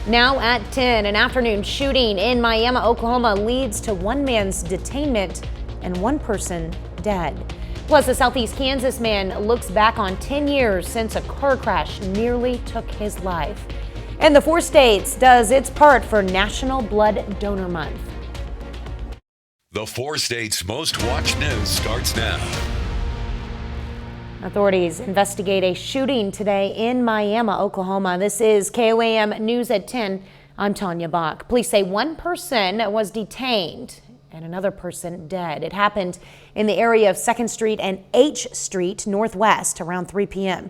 Now at 10, an afternoon shooting in Miami, Oklahoma leads to one man's detainment and one person dead. Plus, a Southeast Kansas man looks back on 10 years since a car crash nearly took his life. And the 4 states does its part for National Blood Donor Month. The 4 states' most watched news starts now. Authorities investigate a shooting today in Miami, Oklahoma. This is KOAM News at 10. I'm Tanya Bach. Police say one person was detained and another person dead. It happened in the area of 2nd Street and H Street Northwest around 3 p.m.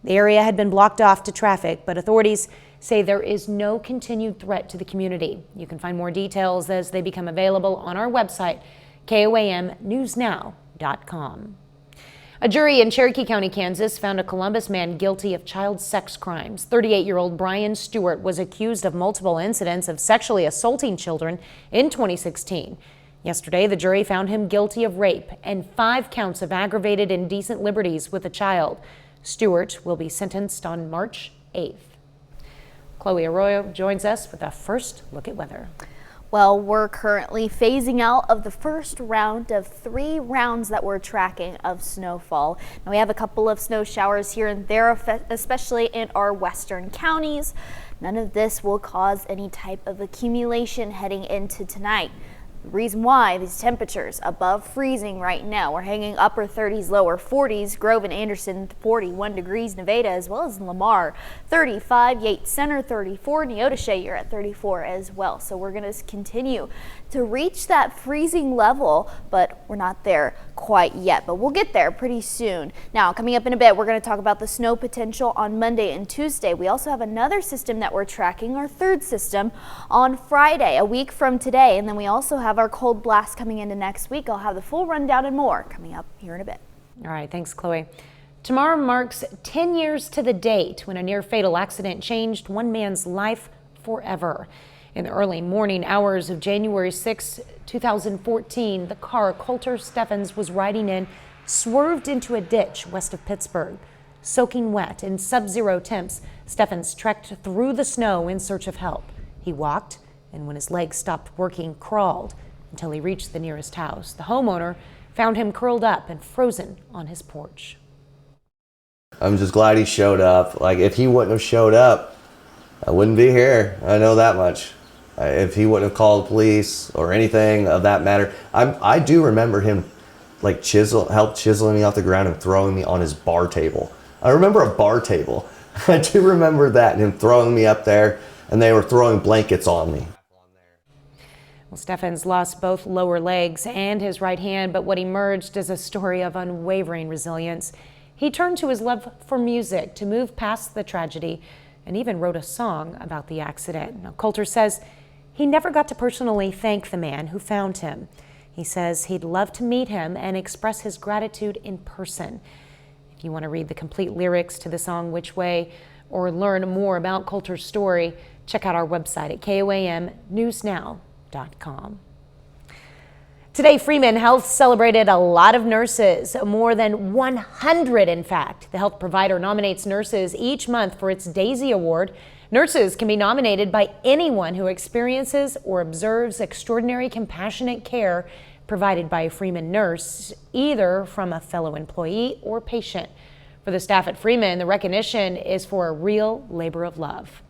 The area had been blocked off to traffic, but authorities say there is no continued threat to the community. You can find more details as they become available on our website, KOAMnewsnow.com. A jury in Cherokee County, Kansas found a Columbus man guilty of child sex crimes. 38-year-old Brian Stewart was accused of multiple incidents of sexually assaulting children in 2016. Yesterday, the jury found him guilty of rape and 5 counts of aggravated indecent liberties with a child. Stewart will be sentenced on March 8th. Chloe Arroyo joins us with a first look at weather. Well, we're currently phasing out of the first round of 3 rounds that we're tracking of snowfall. Now we have a couple of snow showers here and there, especially in our western counties. None of this will cause any type of accumulation heading into tonight. The reason why these temperatures above freezing right now. We're hanging upper 30s, lower 40s. Grove and Anderson 41 degrees, Nevada as well as Lamar 35, Yates Center 34, Neodesha you're at 34 as well. So we're going to continue to reach that freezing level, but we're not there quite yet, but we'll get there pretty soon. Now coming up in a bit, we're going to talk about the snow potential on Monday and Tuesday. We also have another system that we're tracking, our 3rd system on Friday, a week from today, and then we also have our cold blast coming into next week. I'll have the full rundown and more coming up here in a bit. All right, thanks, Chloe. Tomorrow marks 10 years to the date when a near-fatal accident changed one man's life forever. In the early morning hours of January 6, 2014, the car Colter Steffens was riding in swerved into a ditch west of Pittsburgh. Soaking wet in sub-zero temps, Steffens trekked through the snow in search of help. He walked, and when his legs stopped working, crawled until he reached the nearest house. The homeowner found him curled up and frozen on his porch. I'm just glad he showed up. Like, if he wouldn't have showed up, I wouldn't be here. I know that much. If he wouldn't have called police or anything of that matter. I do remember him like help chiseling me off the ground and throwing me on his bar table. I remember a bar table. I do remember that, and him throwing me up there, and they were throwing blankets on me. Well, Steffens lost both lower legs and his right hand, but what emerged is a story of unwavering resilience. He turned to his love for music to move past the tragedy and even wrote a song about the accident. Now, Colter says he never got to personally thank the man who found him. He says he'd love to meet him and express his gratitude in person. If you want to read the complete lyrics to the song Which Way or learn more about Colter's story, check out our website at KOAMnewsnow.com. Today, Freeman Health celebrated a lot of nurses, more than 100 in fact. The health provider nominates nurses each month for its Daisy Award. Nurses can be nominated by anyone who experiences or observes extraordinary compassionate care provided by a Freeman nurse, either from a fellow employee or patient. For the staff at Freeman, the recognition is for a real labor of love.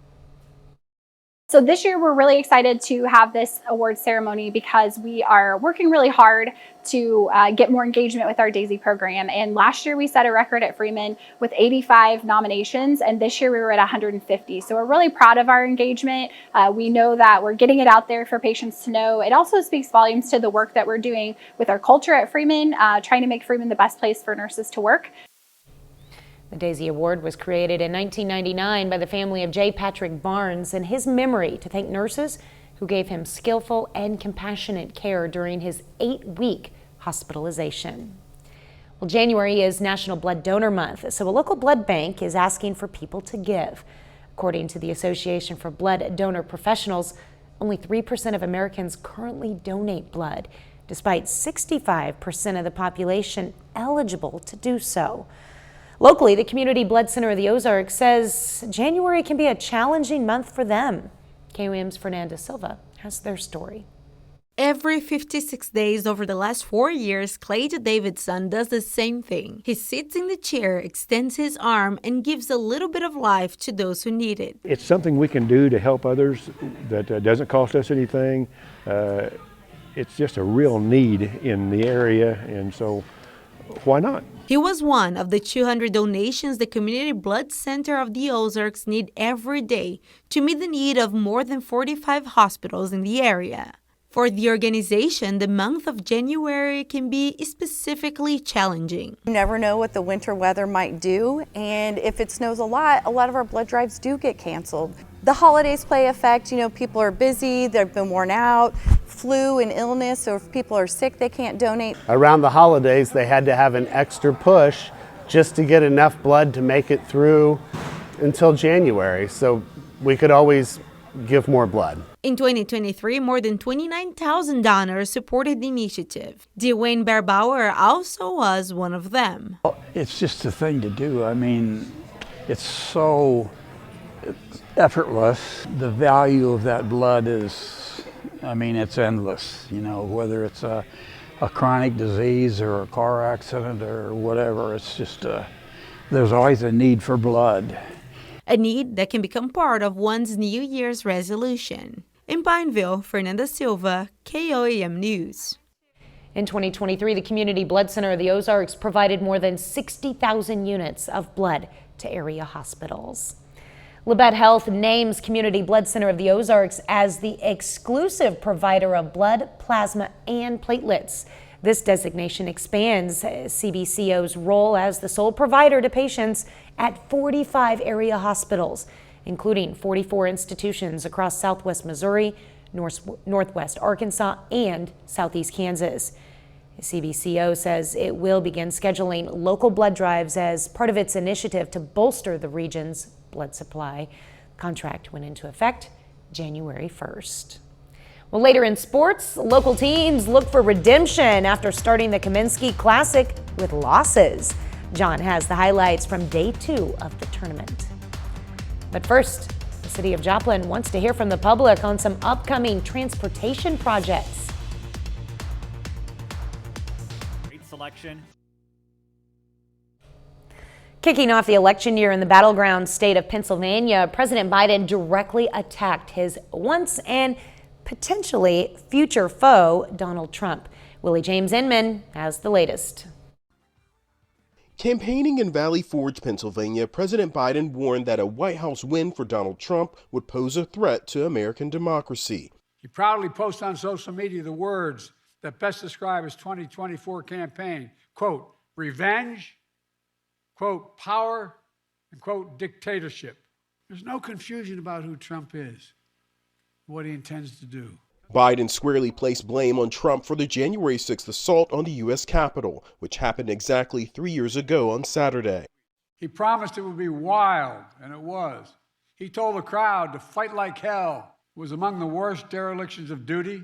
So this year we're really excited to have this award ceremony because we are working really hard to get more engagement with our Daisy program. And last year we set a record at Freeman with 85 nominations, and this year we were at 150. So we're really proud of our engagement. We know that we're getting it out there for patients to know. It also speaks volumes to the work that we're doing with our culture at Freeman, trying to make Freeman the best place for nurses to work. The Daisy Award was created in 1999 by the family of J. Patrick Barnes in his memory to thank nurses who gave him skillful and compassionate care during his 8-week hospitalization. Well, January is National Blood Donor Month, so a local blood bank is asking for people to give. According to the Association for Blood Donor Professionals, only 3% of Americans currently donate blood, despite 65% of the population eligible to do so. Locally, the Community Blood Center of the Ozarks says January can be a challenging month for them. KOAM's Fernanda Silva has their story. Every 56 days over the last 4 years, Clayton Davidson does the same thing. He sits in the chair, extends his arm, and gives a little bit of life to those who need it. It's something we can do to help others that doesn't cost us anything. It's just a real need in the area, and so why not? He was one of the 200 donations the Community Blood Center of the Ozarks need every day to meet the need of more than 45 hospitals in the area. For the organization, the month of January can be specifically challenging. You never know what the winter weather might do, and if it snows a lot of our blood drives do get canceled. The holidays play effect, people are busy, they've been worn out, flu and illness, or if people are sick, they can't donate. Around the holidays, they had to have an extra push just to get enough blood to make it through until January, so we could always give more blood. In 2023, more than 29,000 donors supported the initiative. Dwayne Berbauer also was one of them. It's just a thing to do. I mean, it's so effortless. The value of that blood is, it's endless. Whether it's a chronic disease or a car accident or whatever, it's just, there's always a need for blood. A need that can become part of one's New Year's resolution. In Pineville, Fernanda Silva, KOAM News. In 2023, the Community Blood Center of the Ozarks provided more than 60,000 units of blood to area hospitals. Labette Health names Community Blood Center of the Ozarks as the exclusive provider of blood, plasma, and platelets. This designation expands CBCO's role as the sole provider to patients at 45 area hospitals, including 44 institutions across Southwest Missouri, Northwest Arkansas, and Southeast Kansas. CBCO says it will begin scheduling local blood drives as part of its initiative to bolster the region's blood supply. The contract went into effect January 1st. Well, later in sports, local teams look for redemption after starting the Kaminsky Classic with losses. John has the highlights from day 2 of the tournament. But first, the city of Joplin wants to hear from the public on some upcoming transportation projects. Great selection. Kicking off the election year in the battleground state of Pennsylvania, President Biden directly attacked his once and potentially future foe, Donald Trump. Willie James Inman has the latest. Campaigning in Valley Forge, Pennsylvania, President Biden warned that a White House win for Donald Trump would pose a threat to American democracy. He proudly posts on social media the words that best describe his 2024 campaign, quote, revenge, quote, power, and quote, dictatorship. There's no confusion about who Trump is, what he intends to do. Biden squarely placed blame on Trump for the January 6th assault on the U.S. Capitol, which happened exactly 3 years ago on Saturday. He promised it would be wild, and it was. He told the crowd to fight like hell. It was among the worst derelictions of duty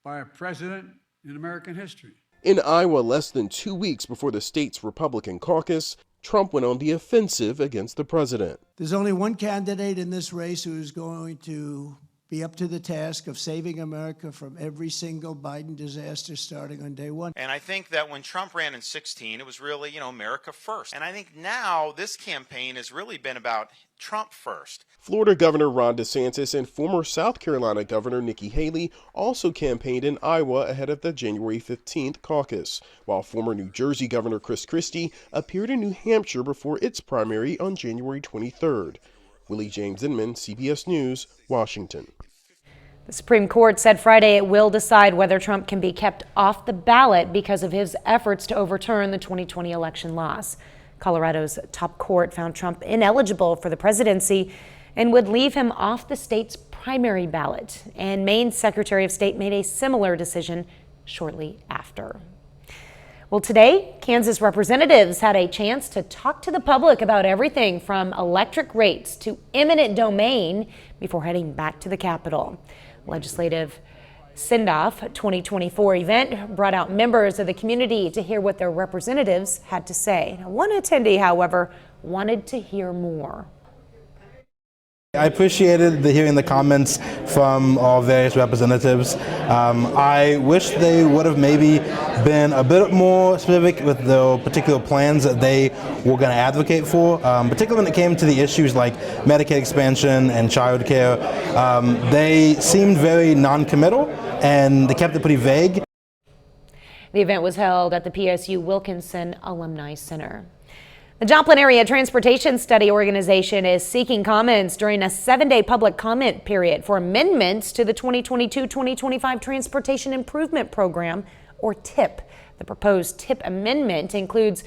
by a president in American history. In Iowa, less than 2 weeks before the state's Republican caucus, Trump went on the offensive against the president. There's only one candidate in this race who is going to be up to the task of saving America from every single Biden disaster starting on day one. And I think that when Trump ran in 2016, it was really, America first. And I think now this campaign has really been about Trump first. Florida Governor Ron DeSantis and former South Carolina Governor Nikki Haley also campaigned in Iowa ahead of the January 15th caucus, while former New Jersey Governor Chris Christie appeared in New Hampshire before its primary on January 23rd. Willie James Inman, CBS News, Washington. The Supreme Court said Friday it will decide whether Trump can be kept off the ballot because of his efforts to overturn the 2020 election loss. Colorado's top court found Trump ineligible for the presidency and would leave him off the state's primary ballot. And Maine's Secretary of State made a similar decision shortly after. Well, today, Kansas representatives had a chance to talk to the public about everything from electric rates to eminent domain before heading back to the Capitol. Legislative Send-Off 2024 event brought out members of the community to hear what their representatives had to say. Now, one attendee, however, wanted to hear more. I appreciated hearing the comments from all various representatives. I wish they would have maybe been a bit more specific with the particular plans that they were going to advocate for, particularly when it came to the issues like Medicaid expansion and child care. They seemed very non-committal and they kept it pretty vague. The event was held at the PSU Wilkinson Alumni Center. The Joplin Area Transportation Study Organization is seeking comments during a 7-day public comment period for amendments to the 2022-2025 Transportation Improvement Program, or TIP. The proposed TIP amendment includes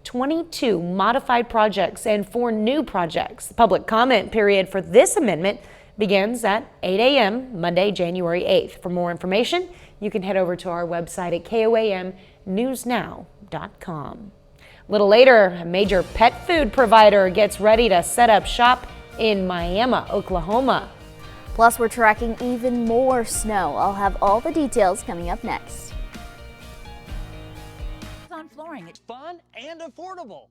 22 modified projects and 4 new projects. The public comment period for this amendment begins at 8 a.m. Monday, January 8th. For more information, you can head over to our website at KOAMnewsnow.com. A little later, a major pet food provider gets ready to set up shop in Miami, Oklahoma. Plus, we're tracking even more snow. I'll have all the details coming up next. On flooring, it's fun and affordable.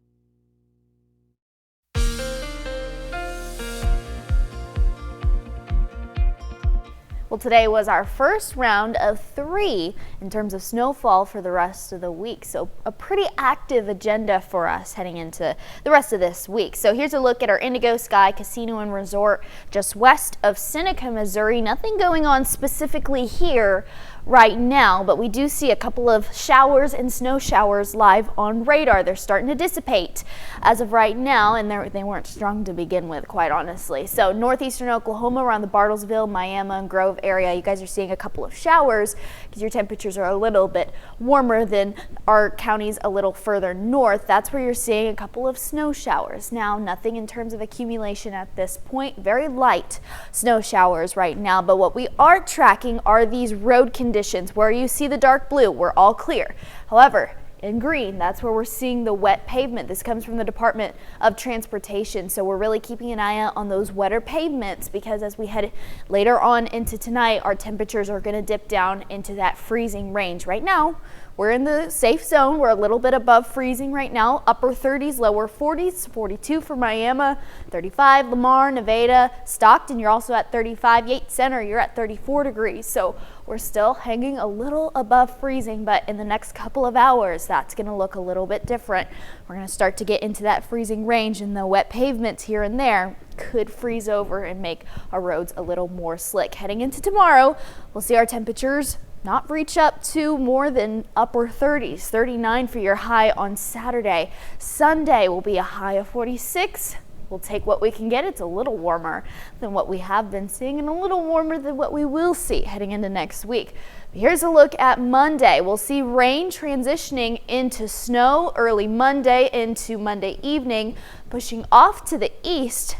Well, today was our first round of 3 in terms of snowfall for the rest of the week. So a pretty active agenda for us heading into the rest of this week. So here's a look at our Indigo Sky Casino and Resort just west of Seneca, Missouri. Nothing going on specifically here right now, but we do see a couple of showers and snow showers live on radar. They're starting to dissipate as of right now, and they weren't strong to begin with, quite honestly. So northeastern Oklahoma around the Bartlesville, Miami, and Grove area, you guys are seeing a couple of showers because your temperatures are a little bit warmer than our counties a little further north. That's where you're seeing a couple of snow showers. Now, nothing in terms of accumulation at this point, very light snow showers right now, but what we are tracking are these road conditions. Where you see the dark blue, we're all clear. However, in green, that's where we're seeing the wet pavement. This comes from the Department of Transportation, so we're really keeping an eye out on those wetter pavements because as we head later on into tonight, our temperatures are going to dip down into that freezing range. Right now, we're in the safe zone. We're a little bit above freezing right now, upper 30s, lower 40s, 42 for Miami, 35 Lamar, Nevada, Stockton, you're also at 35, Yates Center, you're at 34 degrees. So we're still hanging a little above freezing, but in the next couple of hours, that's going to look a little bit different. We're going to start to get into that freezing range, and the wet pavements here and there could freeze over and make our roads a little more slick. Heading into tomorrow, we'll see our temperatures not reach up to more than upper 30s, 39 for your high on Saturday. Sunday will be a high of 46. We'll take what we can get. It's a little warmer than what we have been seeing and a little warmer than what we will see heading into next week. Here's a look at Monday. We'll see rain transitioning into snow early Monday into Monday evening, pushing off to the east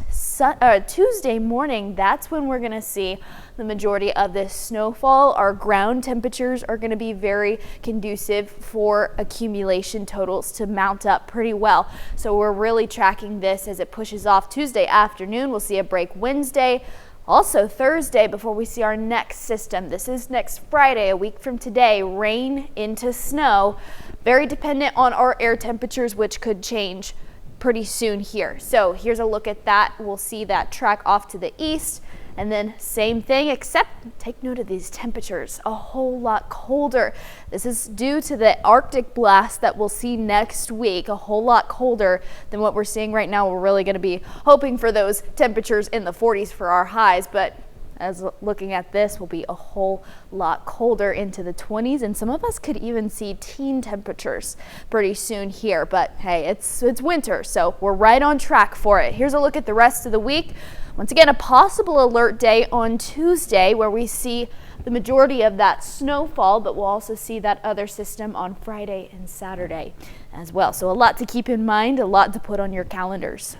Tuesday morning. That's when we're going to see the majority of this snowfall. Our ground temperatures are going to be very conducive for accumulation totals to mount up pretty well. So we're really tracking this as it pushes off Tuesday afternoon. We'll see a break Wednesday. Also Thursday before we see our next system. This is next Friday, a week from today, rain into snow. Very dependent on our air temperatures, which could change pretty soon here. So here's a look at that. We'll see that track off to the east. And then same thing, except take note of these temperatures, a whole lot colder. This is due to the Arctic blast that we'll see next week, a whole lot colder than what we're seeing right now. We're really going to be hoping for those temperatures in the 40s for our highs, but as looking at this will be a whole lot colder into the 20s, and some of us could even see teen temperatures pretty soon here. But hey, it's winter, so we're right on track for it. Here's a look at the rest of the week. Once again, a possible alert day on Tuesday where we see the majority of that snowfall, but we'll also see that other system on Friday and Saturday as well. So a lot to keep in mind, a lot to put on your calendars.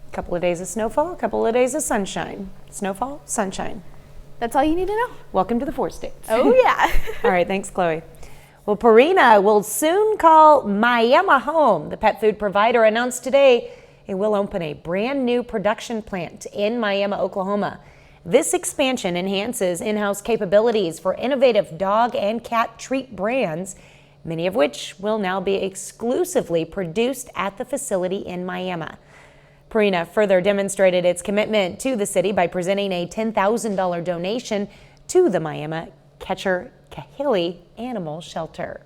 A couple of days of snowfall, a couple of days of sunshine. Snowfall, sunshine. That's all you need to know. Welcome to the 4 states. Oh, yeah. All right, thanks, Chloe. Well, Purina will soon call Miami home. The pet food provider announced today it will open a brand new production plant in Miami, Oklahoma. This expansion enhances in-house capabilities for innovative dog and cat treat brands, many of which will now be exclusively produced at the facility in Miami. Purina further demonstrated its commitment to the city by presenting a $10,000 donation to the Miami Catcher Kahili Animal Shelter.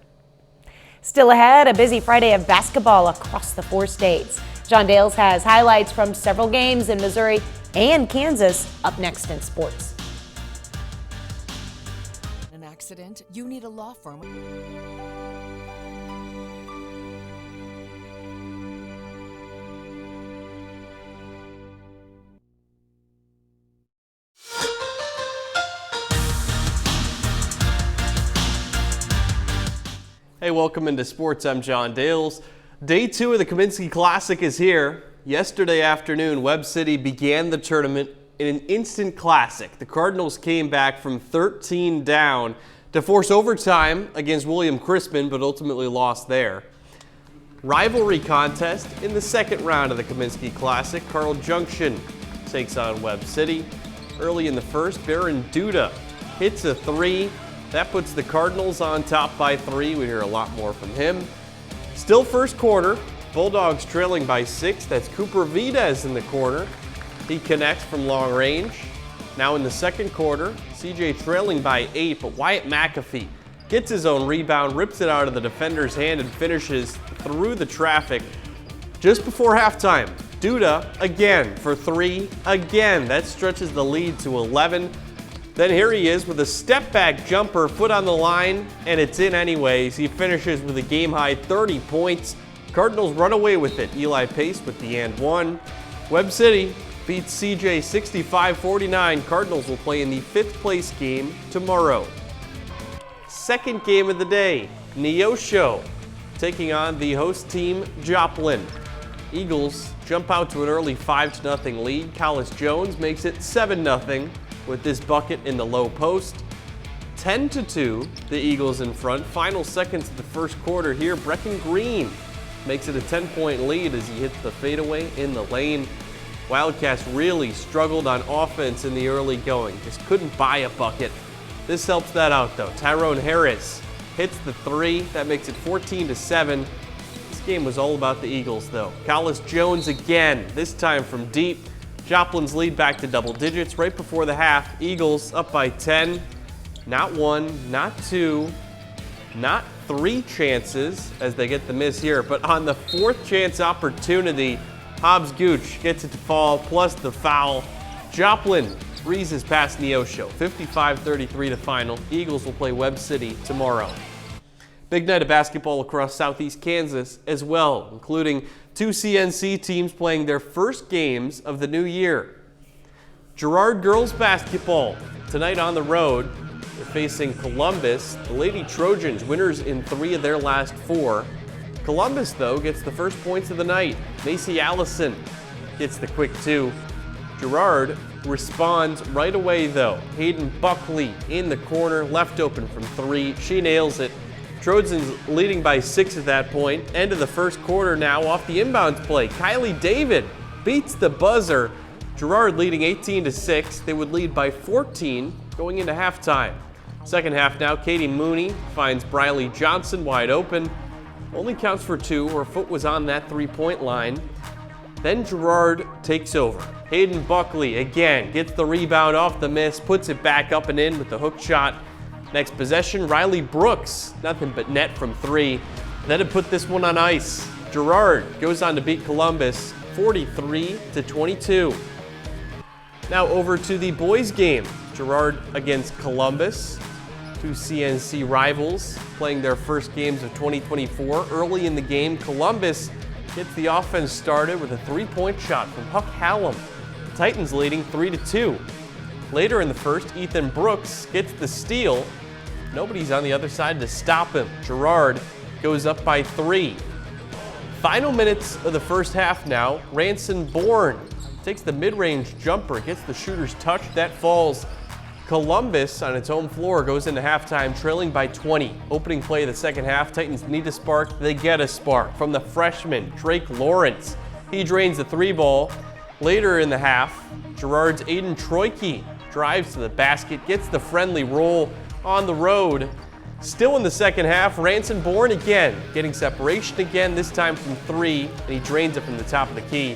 Still ahead, a busy Friday of basketball across the 4 states. John Dales has highlights from several games in Missouri and Kansas up next in sports. An accident, you need a law firm. Hey, welcome into sports. I'm John Dales. Day 2 of the Kaminsky Classic is here. Yesterday afternoon, Webb City began the tournament in an instant classic. The Cardinals came back from 13 down to force overtime against William Crispin, but ultimately lost there. Rivalry contest in the second round of the Kaminsky Classic. Carl Junction takes on Webb City. Early in the first, Baron Duda hits a 3. That puts the Cardinals on top by 3. We hear a lot more from him. Still first quarter, Bulldogs trailing by 6. That's Cooper Vides in the corner. He connects from long range. Now in the second quarter, CJ trailing by 8, but Wyatt McAfee gets his own rebound, rips it out of the defender's hand, and finishes through the traffic. Just before halftime, Duda again for 3. Again, that stretches the lead to 11. Then here he is with a step-back jumper, foot on the line, and it's in anyways. He finishes with a game-high 30 points. Cardinals run away with it. Eli Pace with the and 1. Webb City beats CJ 65-49. Cardinals will play in the 5th place game tomorrow. Second game of the day, Neosho taking on the host team, Joplin. Eagles jump out to an early 5-0 lead. Collis Jones makes it 7-0. With this bucket in the low post. 10-2, the Eagles in front. Final seconds of the first quarter here. Brecken Green makes it a 10-point lead as he hits the fadeaway in the lane. Wildcats really struggled on offense in the early going. Just couldn't buy a bucket. This helps that out though. Tyrone Harris hits the 3. That makes it 14-7. This game was all about the Eagles though. Collis Jones again, this time from deep. Joplin's lead back to double digits right before the half. Eagles up by 10. Not 1, not 2, not 3 chances as they get the miss here. But on the 4th chance opportunity, Hobbs Gooch gets it to fall plus the foul. Joplin breezes past Neosho. 55-33 to final. Eagles will play Webb City tomorrow. Big night of basketball across southeast Kansas as well, including 2 CNC teams playing their first games of the new year. Girard girls basketball tonight on the road. They're facing Columbus. The Lady Trojans, winners in 3 of their last 4. Columbus, though, gets the first points of the night. Macy Allison gets the quick 2. Girard responds right away, though. Hayden Buckley in the corner, left open from 3. She nails it. Trojans leading by 6 at that point. End of the first quarter now off the inbounds play. Kylie David beats the buzzer. Girard leading 18-6. They would lead by 14 going into halftime. Second half now, Katie Mooney finds Briley Johnson wide open. Only counts for 2. Her foot was on that 3-point line. Then Girard takes over. Hayden Buckley again gets the rebound off the miss, puts it back up and in with the hook shot. Next possession, Riley Brooks, nothing but net from 3. Then to put this one on ice, Girard goes on to beat Columbus 43-22. Now over to the boys game. Girard against Columbus. 2 CNC rivals playing their first games of 2024. Early in the game, Columbus gets the offense started with a 3-point shot from Huck Hallam. The Titans leading 3-2. Later in the first, Ethan Brooks gets the steal. Nobody's on the other side to stop him. Girard goes up by 3. Final minutes of the first half now. Ranson Bourne takes the mid-range jumper, gets the shooter's touch, that falls. Columbus on its home floor goes into halftime trailing by 20. Opening play of the second half, Titans need a spark. They get a spark from the freshman, Drake Lawrence. He drains the 3-ball. Later in the half, Girard's Aiden Troike drives to the basket, gets the friendly roll on the road. Still in the second half, Ranson Bourne again, getting separation again, this time from 3, and he drains it from the top of the key.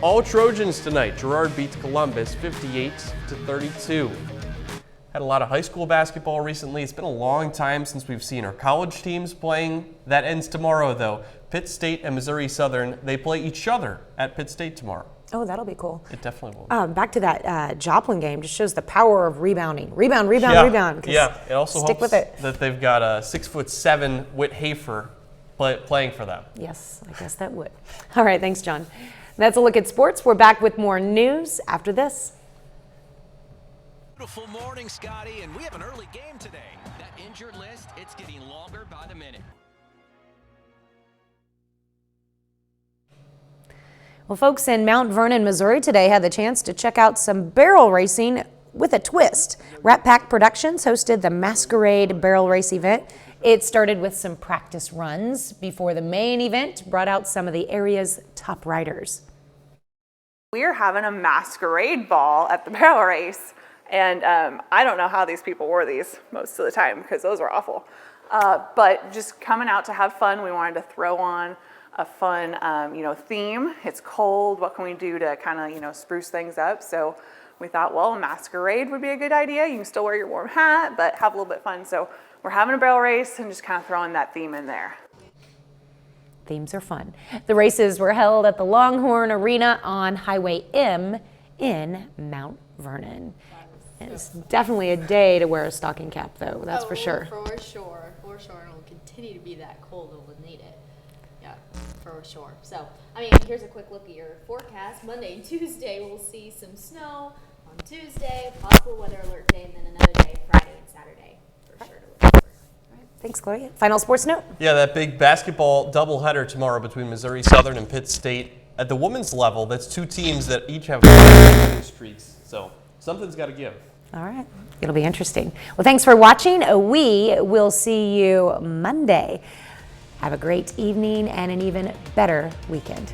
All Trojans tonight. Girard beats Columbus 58-32. Had a lot of high school basketball recently. It's been a long time since we've seen our college teams playing. That ends tomorrow, though. Pitt State and Missouri Southern, they play each other at Pitt State tomorrow. Oh, that'll be cool. It definitely will. Back to that Joplin game, just shows the power of rebounding. Rebound. Yeah, it also stick helps with it. that they've got a 6'7" Whit Hafer playing for them. Yes, I guess that would. All right, thanks, John. That's a look at sports. We're back with more news after this. Beautiful morning, Scotty, and we have an early game today. That injured list, it's getting longer by the minute. Well, folks in Mount Vernon, Missouri today had the chance to check out some barrel racing with a twist. Rat Pack Productions hosted the Masquerade Barrel Race event. It started with some practice runs before the main event brought out some of the area's top riders. We're having a masquerade ball at the barrel race, and I don't know how these people wore these most of the time because those were awful. But just coming out to have fun, we wanted to throw on a fun, theme. It's cold. What can we do to kind of, spruce things up? So we thought, well, a masquerade would be a good idea. You can still wear your warm hat, but have a little bit of fun. So we're having a barrel race and just kind of throwing that theme in there. Themes are fun. The races were held at the Longhorn Arena on Highway M in Mount Vernon. It's definitely a day to wear a stocking cap, though, that's for sure. For sure, and it'll continue to be that cold, we'll need it. Yeah, for sure. So, here's a quick look at your forecast. Monday and Tuesday, we'll see some snow. On Tuesday, possible weather alert day, and then another day, Friday and Saturday, for sure to look for. All right, thanks, Chloe. Final sports note. Yeah, that big basketball doubleheader tomorrow between Missouri Southern and Pitt State. At the women's level, that's two teams that each have winning streaks, so something's got to give. All right, it'll be interesting. Well, thanks for watching. We will see you Monday. Have a great evening and an even better weekend.